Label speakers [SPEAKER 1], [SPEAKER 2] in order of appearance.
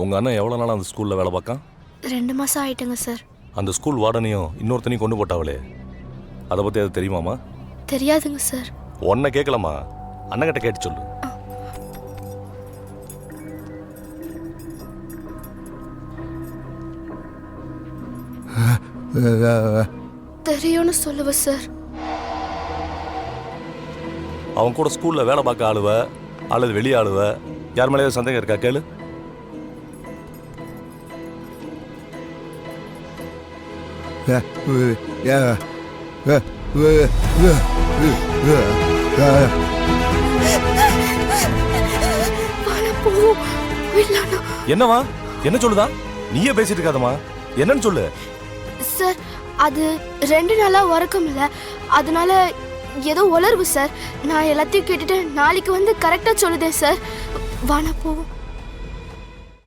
[SPEAKER 1] உங்கள் அண்ணன் எவ்வளோ நாள் அந்த ஸ்கூலில் வேலை பார்க்கான்?
[SPEAKER 2] 2 மாதம் ஆயிட்டுங்க சார்.
[SPEAKER 1] அந்த ஸ்கூல் வார்டனையும் இன்னொருத்தனையும் கொண்டு போட்டாவளே, அதை பற்றி அது தெரியுமாம்மா?
[SPEAKER 2] தெரியாதுங்க சார்.
[SPEAKER 1] உன்னை கேட்கலாமா, அண்ணங்கிட்ட கேட்டு சொல்லு.
[SPEAKER 2] தெரியும்னு சொல்லுவ சார்.
[SPEAKER 1] அவன் கூட ஸ்கூலில் வேலை பார்க்க ஆளுவ அல்லது வெளியே ஆளுவ யார் மேலே சந்தேகம் இருக்கா கேளு. என்னவா, என்ன சொல்லுதா? நீயே பேசிட்டு இருக்காதம்மா, என்னன்னு சொல்லு.
[SPEAKER 2] சார் அது 2 நாளா உறக்கம் இல்லை, அதனால ஏதோ உளர்வு சார். நான் எல்லாத்தையும் கேட்டுட்டு நாளைக்கு வந்து கரெக்டாக சொல்லுதேன் சார். வானா போவோம்.